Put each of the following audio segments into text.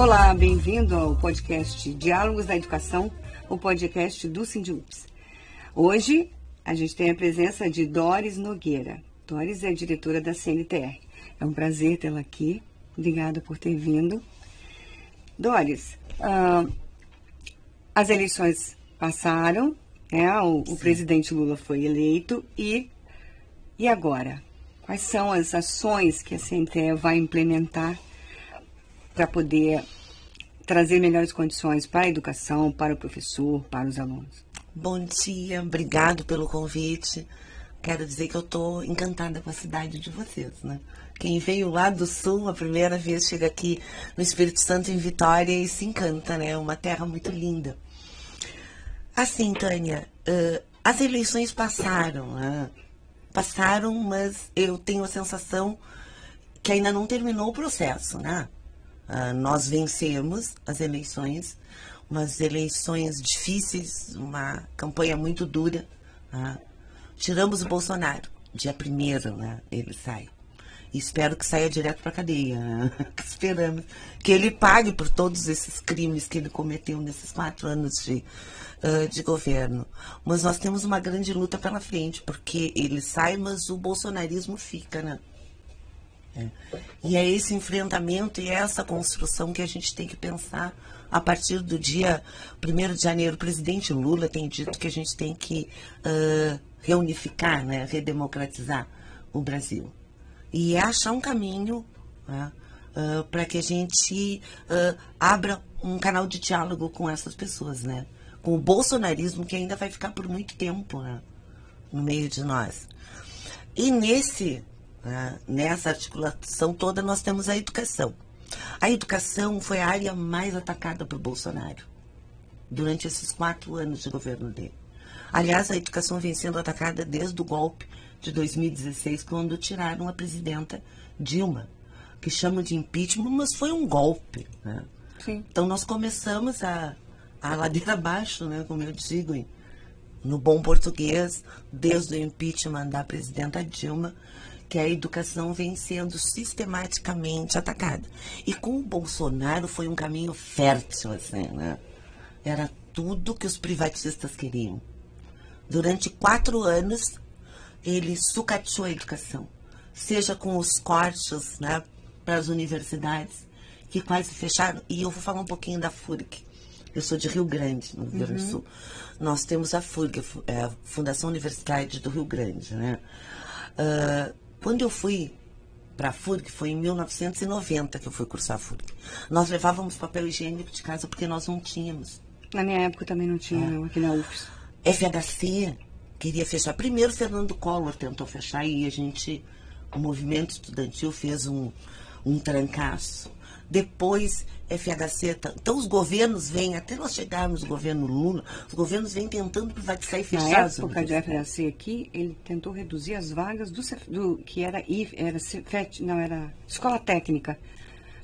Olá, bem-vindo ao podcast Diálogos da Educação, o podcast do Sindiups. Hoje a gente tem a presença de Doris Nogueira. Doris é diretora da CNTR. É um prazer tê-la aqui. Obrigada por ter vindo. Doris, as eleições passaram, né? O presidente Lula foi eleito e agora? Quais são as ações que a CNTE vai implementar para poder trazer melhores condições para a educação, para o professor, para os alunos? Bom dia, obrigado pelo convite. Quero dizer que eu estou encantada com a cidade de vocês, né? Quem veio lá do Sul, a primeira vez, chega aqui no Espírito Santo, em Vitória, e se encanta, né? É uma terra muito linda. Assim, Tânia, as eleições passaram, né? Passaram, mas eu tenho a sensação que ainda não terminou o processo, né? Nós vencemos as eleições, umas eleições difíceis, uma campanha muito dura. Tiramos o Bolsonaro, dia 1º, né? Ele sai. E espero que saia direto para a cadeia. Né? Esperamos que ele pague por todos esses crimes que ele cometeu nesses 4 anos de governo. Mas nós temos uma grande luta pela frente, porque ele sai, mas o bolsonarismo fica, né? E é esse enfrentamento e essa construção que a gente tem que pensar a partir do dia 1º de janeiro. O presidente Lula tem dito que a gente tem que reunificar, né, redemocratizar o Brasil. E é achar um caminho, né, para que a gente abra um canal de diálogo com essas pessoas, né? Com o bolsonarismo que ainda vai ficar por muito tempo, né, no meio de nós. E nessa articulação toda nós temos a educação. A educação foi a área mais atacada por Bolsonaro durante esses 4 anos de governo dele. Aliás, a educação vem sendo atacada desde o golpe de 2016, quando tiraram a presidenta Dilma, que chamam de impeachment, mas foi um golpe, né? Sim. Então nós começamos a ladeira abaixo, né, como eu digo, no bom português, desde o impeachment da presidenta Dilma, que a educação vem sendo sistematicamente atacada. E com o Bolsonaro foi um caminho fértil, assim, né? Era tudo que os privatistas queriam. Durante 4 anos, ele sucateou a educação, seja com os cortes, né, para as universidades, que quase fecharam. E eu vou falar um pouquinho da FURG. Eu sou de Rio Grande, no Rio Grande do Sul. Nós temos a FURG, a Fundação Universitária do Rio Grande, né? Quando eu fui para a FURG, foi em 1990 que eu fui cursar a FURG. Nós levávamos papel higiênico de casa porque nós não tínhamos. Na minha época também não tinha, aqui na UFS. FHC queria fechar. Primeiro, Fernando Collor tentou fechar e o movimento estudantil fez um trancaço. Depois, FHC... Então, os governos vêm, até nós chegarmos no governo Lula, os governos vêm tentando privatizar e fechar. Na época de FHC aqui, ele tentou reduzir as vagas do que era escola técnica,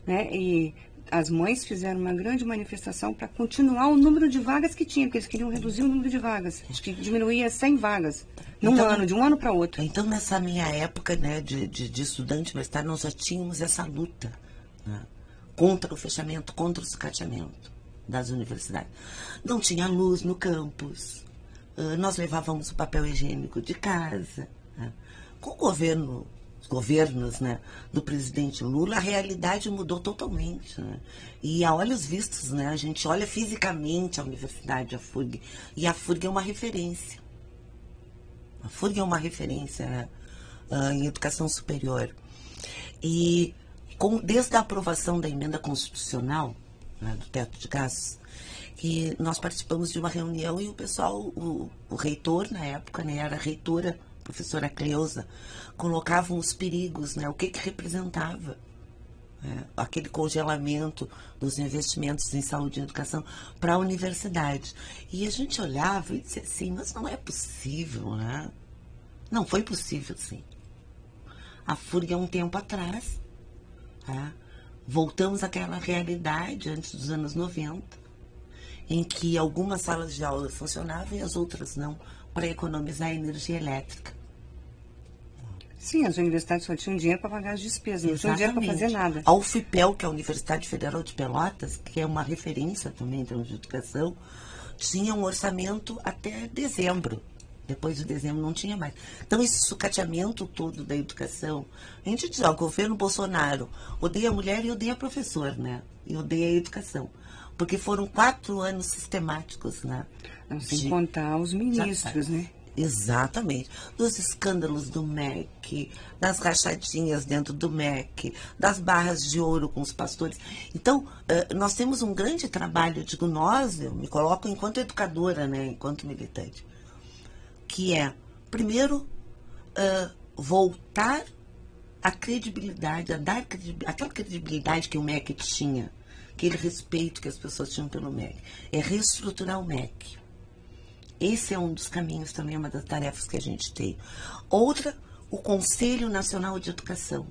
né? E as mães fizeram uma grande manifestação para continuar o número de vagas que tinha, porque eles queriam reduzir o número de vagas. Acho que diminuía 100 vagas num ano, de um ano para outro. Então, nessa minha época, né, de estudante universitário, nós já tínhamos essa luta, né, contra o fechamento, contra o sucateamento das universidades. Não tinha luz no campus, nós levávamos o papel higiênico de casa. Né. Com os governos, né, do presidente Lula, a realidade mudou totalmente. Né. E a olhos vistos, né, a gente olha fisicamente a universidade, a FURG, e a FURG é uma referência. A FURG é uma referência, né, em educação superior. E desde a aprovação da emenda constitucional, né, do teto de gastos, que nós participamos de uma reunião e o pessoal, o reitor na época, né, era a reitora, a professora Cleusa, colocavam os perigos, né, o que representava aquele congelamento dos investimentos em saúde e educação para a universidade. E a gente olhava e dizia assim, mas não é possível, né? Não foi possível, sim. A FURG, há um tempo atrás, voltamos àquela realidade antes dos anos 90, em que algumas salas de aula funcionavam e as outras não, para economizar energia elétrica. Sim, as universidades só tinham dinheiro para pagar as despesas, não tinham dinheiro para fazer nada. A UFPEL, que é a Universidade Federal de Pelotas, que é uma referência também em termos de educação, tinha um orçamento até dezembro. Depois de dezembro não tinha mais. Então, esse sucateamento todo da educação, a gente diz, ó, o governo Bolsonaro odeia a mulher e odeia professor, né? E odeia a educação. Porque foram 4 anos sistemáticos, né? Não, sem contar os ministros, né? Exatamente. Dos escândalos do MEC, das rachadinhas dentro do MEC, das barras de ouro com os pastores. Então, nós temos um grande trabalho, digo nós, eu me coloco enquanto educadora, né, enquanto militante, que é, primeiro, voltar a credibilidade, a dar aquela credibilidade que o MEC tinha, aquele respeito que as pessoas tinham pelo MEC. É reestruturar o MEC. Esse é um dos caminhos também, uma das tarefas que a gente tem. Outra, o Conselho Nacional de Educação.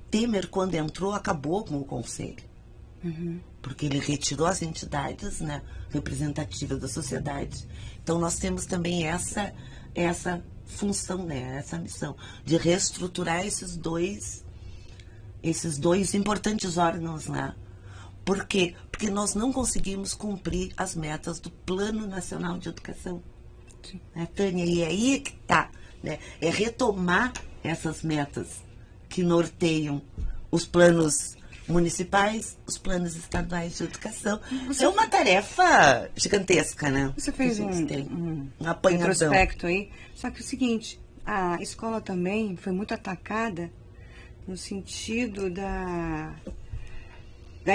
Temer, quando entrou, acabou com o Conselho. Porque ele retirou as entidades, né, representativas da sociedade. Então, nós temos também essa função, né, essa missão, de reestruturar esses dois importantes órgãos, né? Por quê? Porque nós não conseguimos cumprir as metas do Plano Nacional de Educação. Né, Tânia? E é aí que está. Né? É retomar essas metas que norteiam os planos municipais, os planos estaduais de educação. É uma tarefa gigantesca, né? Você fez um apanhadão. Retrospecto aí. Só que é o seguinte, a escola também foi muito atacada no sentido da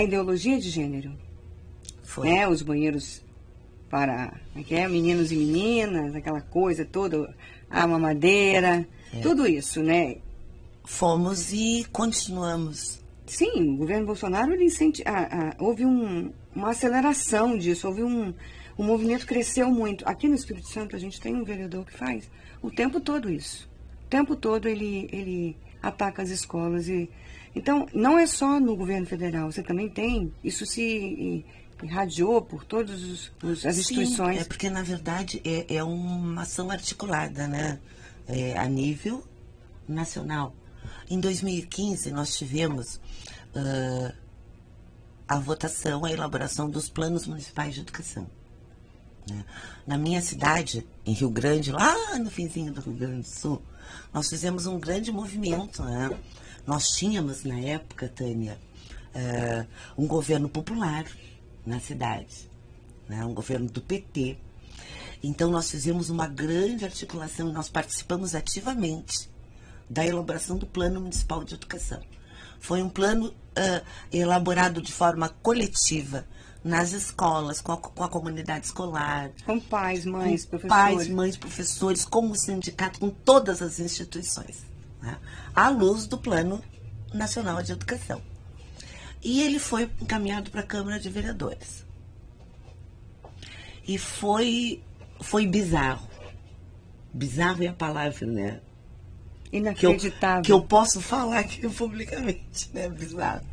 ideologia de gênero. Foi. Né? Os banheiros para, como é que é? Meninos e meninas, aquela coisa toda, a mamadeira, tudo isso, né? Fomos e continuamos. Sim, o governo Bolsonaro, ele houve uma aceleração disso, o movimento cresceu muito. Aqui no Espírito Santo a gente tem um vereador que faz o tempo todo isso. O tempo todo ele ataca as escolas. Então, não é só no governo federal, você também tem, isso se irradiou por todas as instituições. É porque, na verdade, é uma ação articulada, né? A nível nacional. Em 2015, nós tivemos a votação, a elaboração dos planos municipais de educação. Né? Na minha cidade, em Rio Grande, lá no finzinho do Rio Grande do Sul, nós fizemos um grande movimento, né? Nós tínhamos, na época, Tânia, um governo popular na cidade, né? Um governo do PT. Então, nós fizemos uma grande articulação e nós participamos ativamente da elaboração do Plano Municipal de Educação. Foi um plano elaborado de forma coletiva nas escolas, com a comunidade escolar. Com pais, mães, professores. Pais, mães, professores, com o sindicato, com todas as instituições, né? À luz do Plano Nacional de Educação. E ele foi encaminhado para a Câmara de Vereadores. E foi bizarro. Bizarro é a palavra, né? Inacreditável. Que eu posso falar aqui publicamente, né? Bizarro.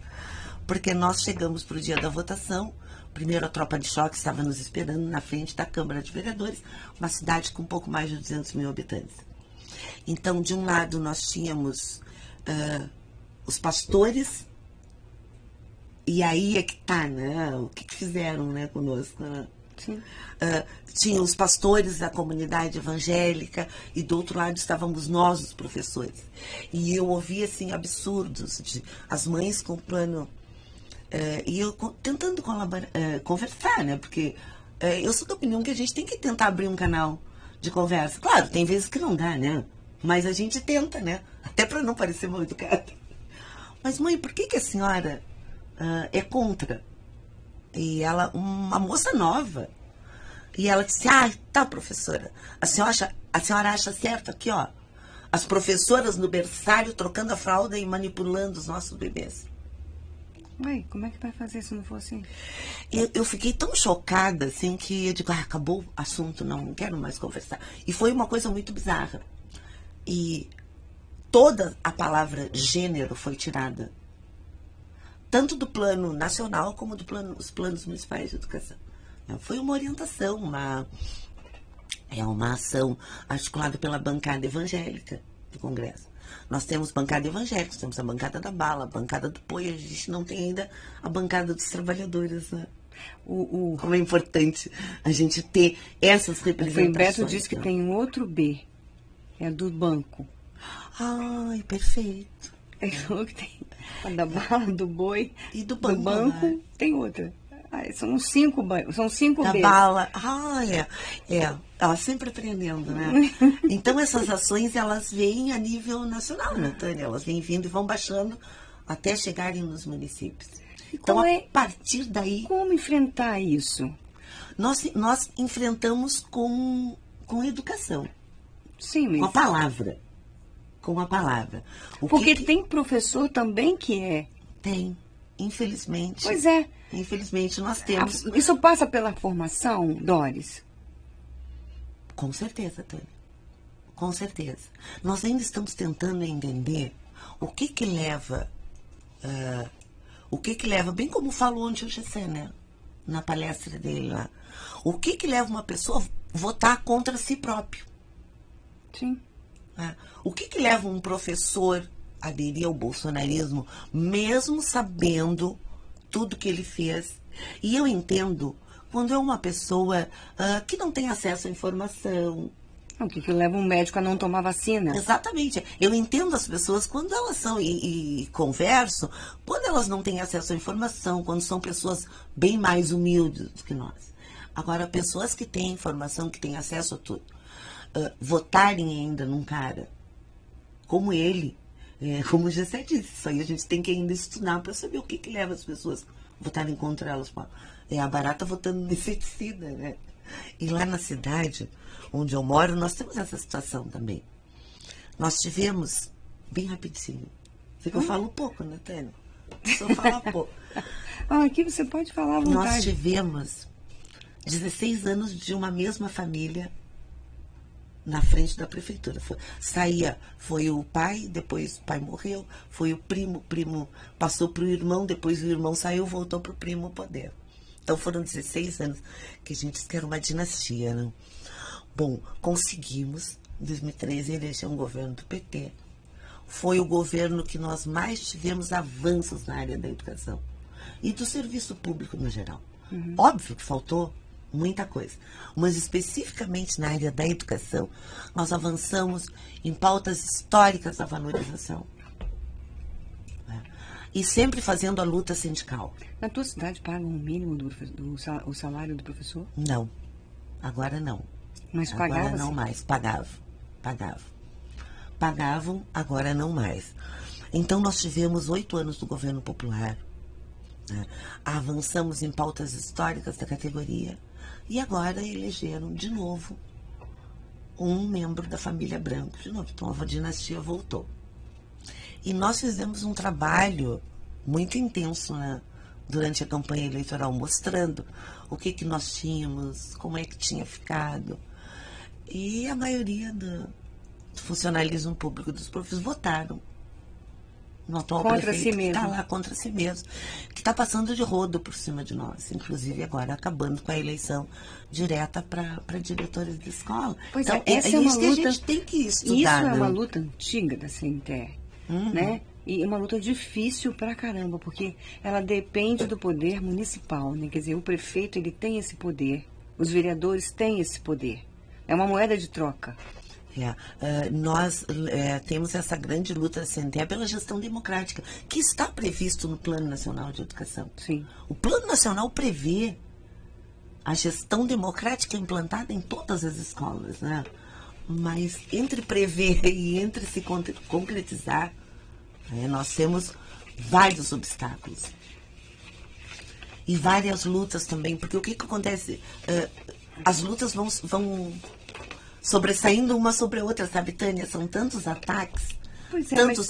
Porque nós chegamos para o dia da votação, primeiro a tropa de choque estava nos esperando na frente da Câmara de Vereadores, uma cidade com um pouco mais de 200 mil habitantes. Então, de um lado, nós tínhamos os pastores, e aí é que tá, né? O que fizeram, né, conosco, né? Tinha os pastores da comunidade evangélica e do outro lado estávamos nós, os professores. E eu ouvia assim, absurdos de as mães com plano. E eu tentando conversar, né? Porque eu sou da opinião que a gente tem que tentar abrir um canal de conversa. Claro, tem vezes que não dá, né? Mas a gente tenta, né? Até para não parecer mal educada. Mas, mãe, por que a senhora é contra? E ela, uma moça nova. E ela disse, tá, professora. A senhora acha certo aqui, ó. As professoras no berçário trocando a fralda e manipulando os nossos bebês. Ué, como é que vai fazer se não for assim? Eu fiquei tão chocada, assim, que eu digo, acabou o assunto, não quero mais conversar. E foi uma coisa muito bizarra. E toda a palavra gênero foi tirada. Tanto do plano nacional como dos planos municipais de educação. Foi uma orientação, uma ação articulada pela bancada evangélica do Congresso. Nós temos bancada evangélica, temos a bancada da bala, a bancada do apoio, a gente não tem ainda a bancada dos trabalhadores, né? Como é importante a gente ter essas representações. O Beto disse que tem um outro B, é do banco. Ai, perfeito. Ele falou que tem a da bala, do boi e do banco, né? Tem outra. São 5 bancos, são 5 da Bs. Bala. Ela sempre aprendendo, né? Então essas ações, elas vêm a nível nacional, né, Tânia? Elas vêm vindo e vão baixando até chegarem nos municípios. Então, a partir daí... Como enfrentar isso? Nós enfrentamos com educação. Sim, mas... Com a palavra. Com a palavra. Porque tem professor também que é... Tem, infelizmente. Pois é. Infelizmente, nós temos... Isso passa pela formação, Doris? Com certeza, Tânia. Com certeza. Nós ainda estamos tentando entender o que leva... o que leva, bem como falou ontem o Gessé, né? Na palestra dele lá. O que leva uma pessoa a votar contra si próprio? Sim. O que leva um professor a aderir ao bolsonarismo, mesmo sabendo tudo que ele fez? E eu entendo quando é uma pessoa que não tem acesso à informação. O que leva um médico a não tomar vacina? Exatamente. Eu entendo as pessoas quando elas são, e converso, quando elas não têm acesso à informação, quando são pessoas bem mais humildes do que nós. Agora, pessoas que têm informação, que têm acesso a tudo, votarem ainda num cara como ele, como o Gessé disse, isso aí a gente tem que ainda estudar para saber o que leva as pessoas a votarem contra elas. É a barata votando no inseticida, né? E lá na cidade onde eu moro, nós temos essa situação também. Nós tivemos, bem rapidinho, sei que eu falo pouco, né, Tânia? Só falar pouco. Aqui você pode falar à vontade. Nós tivemos 16 anos de uma mesma família na frente da prefeitura. Foi o pai, depois o pai morreu, foi o primo passou para o irmão, depois o irmão saiu, voltou para o primo o poder. Então foram 16 anos que a gente disse que era uma dinastia, né? Bom, conseguimos, em 2013, eleger um governo do PT. Foi o governo que nós mais tivemos avanços na área da educação e do serviço público no geral. Óbvio que faltou muita coisa, mas especificamente na área da educação, nós avançamos em pautas históricas da valorização. E sempre fazendo a luta sindical. Na tua cidade pagam o mínimo do salário do professor? Não, agora não. Mas pagava? Agora não mais, pagavam. Pagavam, agora não mais. Então nós tivemos 8 anos do governo popular. Né? Avançamos em pautas históricas da categoria. E agora elegeram de novo um membro da família Branco. De novo, então a dinastia voltou. E nós fizemos um trabalho muito intenso, né, durante a campanha eleitoral, mostrando o que nós tínhamos, como é que tinha ficado. E a maioria do funcionalismo público dos professores votaram no atual prefeito, que está lá contra si mesmo, que está passando de rodo por cima de nós, inclusive agora acabando com a eleição direta para diretores de escola. Pois então, essa é uma luta, que a gente tem que estudar. Isso é uma luta antiga da CNTE, né? E é uma luta difícil pra caramba, porque ela depende do poder municipal, né? Quer dizer, o prefeito, ele tem esse poder, os vereadores têm esse poder. É uma moeda de troca. Nós temos essa grande luta da CNTE pela gestão democrática, que está previsto no Plano Nacional de Educação. Sim. O Plano Nacional prevê a gestão democrática implantada em todas as escolas, né? Mas entre prever e entre se concretizar, nós temos vários obstáculos. E várias lutas também, porque o que acontece? As lutas vão sobressaindo uma sobre a outra, sabe, Tânia? São tantos ataques,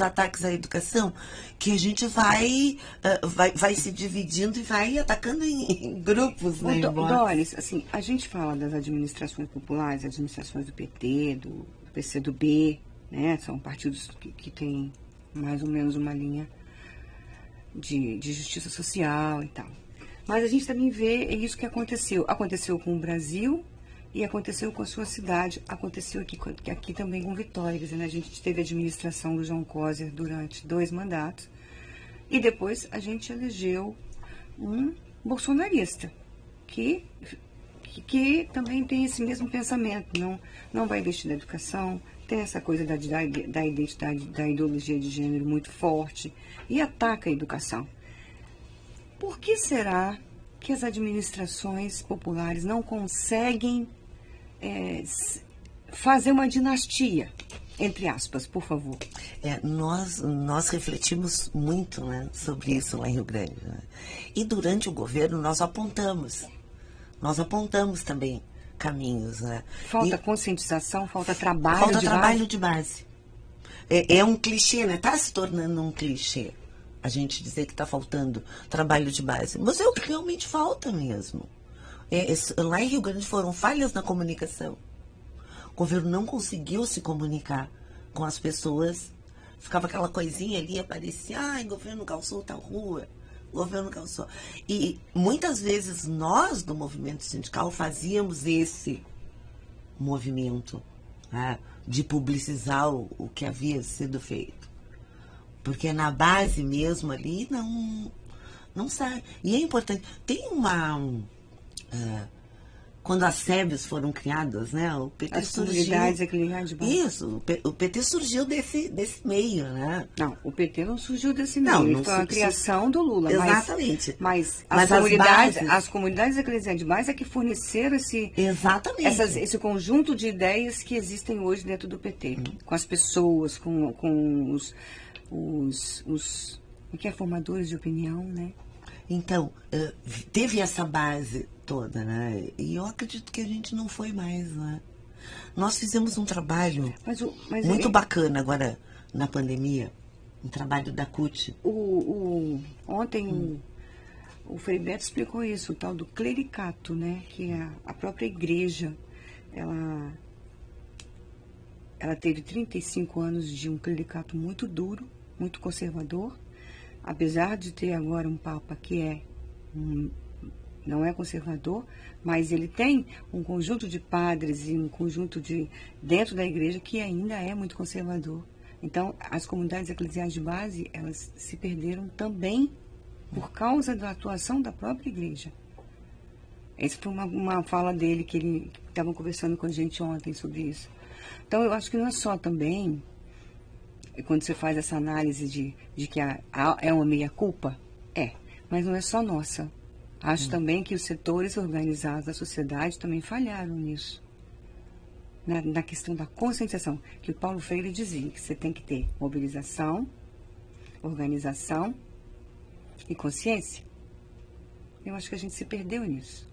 ataques à educação, que a gente vai se dividindo e vai atacando em grupos, né? Doris, assim, a gente fala das administrações populares, administrações do PT, do PCdoB, né? São partidos que têm mais ou menos uma linha de justiça social e tal. Mas a gente também vê isso que aconteceu. Aconteceu com o Brasil E aconteceu com a sua cidade, aconteceu aqui também com Vitória. Quer dizer, né? A gente teve a administração do João Coser durante 2 mandatos. E depois a gente elegeu um bolsonarista, que também tem esse mesmo pensamento. Não vai investir na educação, tem essa coisa da identidade, da ideologia de gênero muito forte e ataca a educação. Por que será que as administrações populares não conseguem fazer uma dinastia, entre aspas, por favor? Nós refletimos muito, né, sobre isso lá em Rio Grande. Né? E durante o governo nós apontamos também caminhos. Né? Falta conscientização, falta trabalho falta de trabalho base? de base. É um clichê, né? Está se tornando um clichê a gente dizer que está faltando trabalho de base. Mas é o que realmente falta mesmo. Lá em Rio Grande foram falhas na comunicação. O governo não conseguiu se comunicar com as pessoas. Ficava aquela coisinha ali, aparecia, o governo calçou tal rua, o governo calçou. E muitas vezes nós, do movimento sindical, fazíamos esse movimento, né, de publicizar o que havia sido feito. Porque na base mesmo ali não sai. E é importante. Tem quando as SEBs foram criadas, né? O PT As surgiu. comunidades eclesiais de base. Isso, o PT surgiu desse meio, né? Não, o PT não surgiu desse meio. Não Foi a criação do Lula. Exatamente. Mas bases... as comunidades eclesiais de base é que forneceram Exatamente. esse conjunto de ideias que existem hoje dentro do PT. Com as pessoas, com os que é formadores de opinião, né? Então, teve essa base toda, né? E eu acredito que a gente não foi mais, né? Nós fizemos um trabalho muito bacana agora na pandemia, um trabalho da CUT. Ontem o Frei Beto explicou isso, o tal do clericato, né? Que é a própria igreja, ela teve 35 anos de um clericato muito duro, muito conservador, apesar de ter agora um Papa que não é conservador, mas ele tem um conjunto de padres e um conjunto dentro da igreja que ainda é muito conservador. Então, as comunidades eclesiais de base, elas se perderam também por causa da atuação da própria igreja. Essa foi uma fala dele, que ele estava conversando com a gente ontem sobre isso. Então, eu acho que não é só também, quando você faz essa análise de que é uma meia-culpa, mas não é só nossa. Acho também que os setores organizados da sociedade também falharam nisso. Na questão da conscientização, que o Paulo Freire dizia, que você tem que ter mobilização, organização e consciência. Eu acho que a gente se perdeu nisso.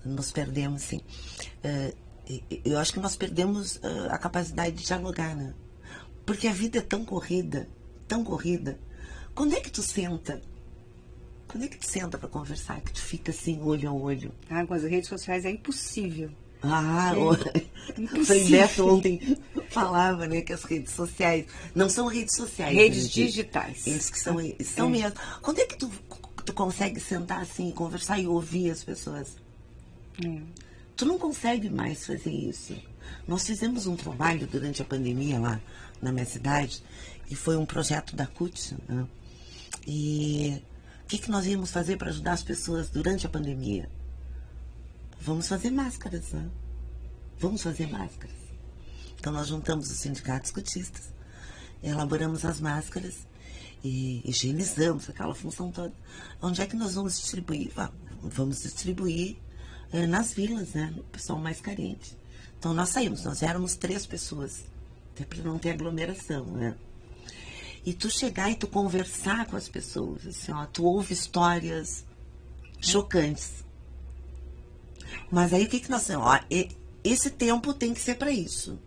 Nos perdemos, sim. Eu acho que nós perdemos a capacidade de dialogar, né? Porque a vida é tão corrida, tão corrida. Quando é que tu senta? Quando é que tu senta para conversar? Que tu fica assim, olho a olho? Com as redes sociais é impossível. O Frei Beto ontem falava, né, que as redes sociais não são redes sociais. Redes digitais. Eles que são mesmo. Quando é que tu consegue sentar assim, conversar e ouvir as pessoas? Tu não consegue mais fazer isso. Nós fizemos um trabalho durante a pandemia lá na minha cidade, e foi um projeto da CUT, né? E o que nós íamos fazer para ajudar as pessoas durante a pandemia? Vamos fazer máscaras, né? Vamos fazer máscaras. Então nós juntamos os sindicatos cotistas, elaboramos as máscaras e higienizamos aquela função toda. Onde é que nós vamos distribuir? Vamos distribuir nas vilas, né? O pessoal mais carente. Então nós éramos 3 pessoas, até para não ter aglomeração, né? E tu chegar e tu conversar com as pessoas, assim, tu ouve histórias chocantes. Mas aí o que nós temos? Esse tempo tem que ser para isso.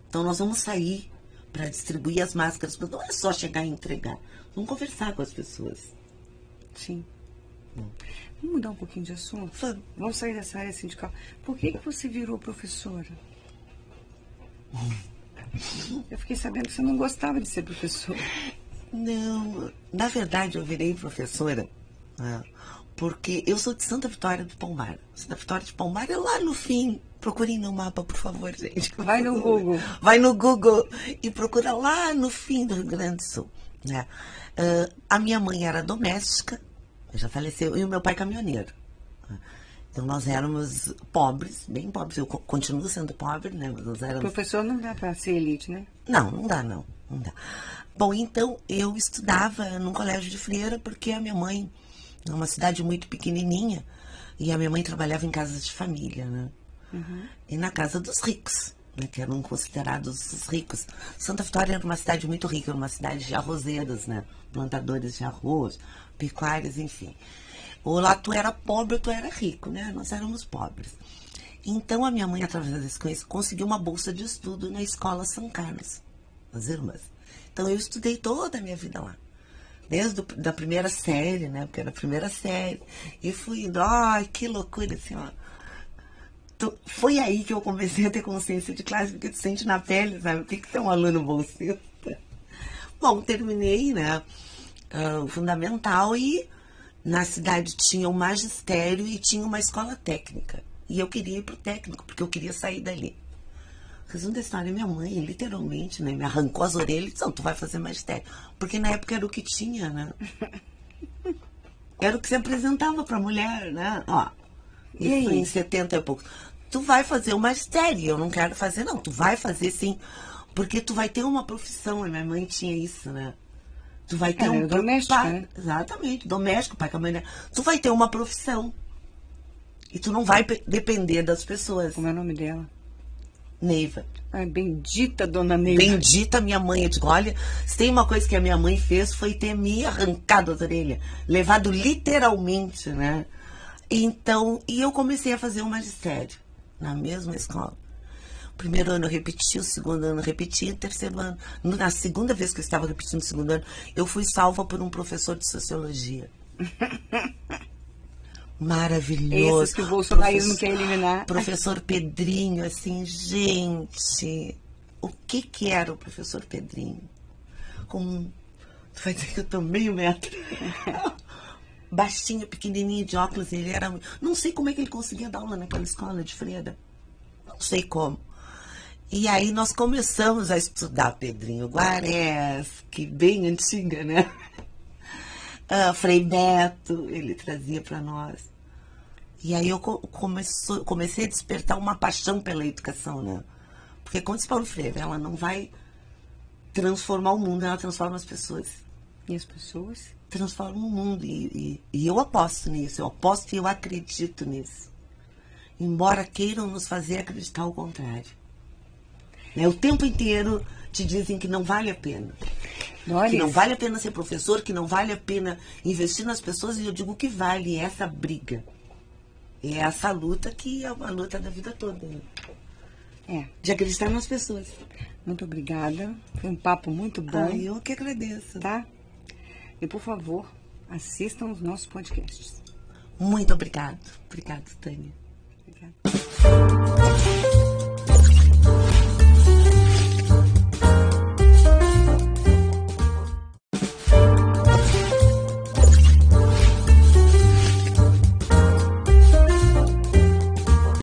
Então nós vamos sair para distribuir as máscaras, porque não é só chegar e entregar. Vamos conversar com as pessoas. Sim. Vamos mudar um pouquinho de assunto? Vamos sair dessa área sindical. Por que você virou professora? Eu fiquei sabendo que você não gostava de ser professora. Não, na verdade eu virei professora Porque eu sou de Santa Vitória do Palmar. Santa Vitória de Palmar é lá no fim. Procurem no mapa, por favor, gente. Vai no Google. Vai no Google e procura lá no fim do Rio Grande do Sul. Né? A minha mãe era doméstica, já faleceu, e o meu pai caminhoneiro. Então nós éramos pobres, bem pobres. Eu continuo sendo pobre, né? Mas nós éramos... Professor não dá para ser elite, né? Não, não dá, não. Não dá. Bom, então eu estudava num colégio de freira porque a minha mãe, numa cidade muito pequenininha, e a minha mãe trabalhava em casas de família, né? Uhum. E na casa dos ricos, né, que eram considerados os ricos. Santa Vitória era uma cidade muito rica, era uma cidade de arrozeiros, né? Plantadores de arroz, pecuários, enfim. Ou lá tu era pobre ou tu era rico, né? Nós éramos pobres. Então a minha mãe, através desse conhecimento, conseguiu uma bolsa de estudo na escola São Carlos, as irmãs. Então eu estudei toda a minha vida lá. Desde da primeira série, né? Porque era a primeira série. E fui indo, ai, que loucura, assim, ó. Foi aí que eu comecei a ter consciência de classe, porque tu sente na pele, sabe? O que é um aluno bolsista? Bom, terminei, né? O fundamental e na cidade tinha o magistério e tinha uma escola técnica. E eu queria ir pro técnico, porque eu queria sair dali. Resumo da história, minha mãe, literalmente, né? Me arrancou as orelhas e disse, não, tu vai fazer magistério. Porque na época era o que tinha, né? Era o que se apresentava pra mulher, né? Ó, e aí? Em 70 e pouco. Tu vai fazer o magistério, eu não quero fazer, não. Tu vai fazer, sim, porque tu vai ter uma profissão. A minha mãe tinha isso, né? Tu vai ter um doméstico, né? Exatamente, doméstico, pai com a mãe. Né? Tu vai ter uma profissão. E tu não vai depender das pessoas. Como é o nome dela? Neiva. Ai, bendita dona Neiva. Bendita minha mãe. Eu digo, olha, se tem uma coisa que a minha mãe fez foi ter me arrancado as orelhas. Levado literalmente, né? Então, e eu comecei a fazer o magistério na mesma escola. O primeiro ano eu repeti, o segundo ano eu repeti, o terceiro ano. Na segunda vez que eu estava repetindo o segundo ano, eu fui salva por um professor de sociologia. Maravilhoso. Esses que o bolsonarismo quer eliminar. Professor Pedrinho, assim, gente, o que era o professor Pedrinho? Vai dizer que eu tô meio metro. Baixinho, pequenininho, de óculos, ele era... Não sei como é que ele conseguia dar aula naquela escola de freira. Não sei como. E aí nós começamos a estudar Pedrinho Guareschi, bem antiga, né? Frei Beto, ele trazia para nós. E aí eu comecei a despertar uma paixão pela educação, né? Porque, como disse Paulo Freire, ela não vai transformar o mundo, ela transforma as pessoas. E as pessoas? Transformam o mundo. E eu aposto nisso, eu aposto e eu acredito nisso. Embora queiram nos fazer acreditar o contrário. Né? O tempo inteiro te dizem que não vale a pena. Que não vale a pena ser professor, que não vale a pena investir nas pessoas. E eu digo que vale essa briga. É essa luta que é uma luta da vida toda. Né? De acreditar nas pessoas. Muito obrigada. Foi um papo muito bom. Eu que agradeço. Tá? E, por favor, assistam os nossos podcasts. Muito obrigado. Obrigado, Tânia. Obrigada.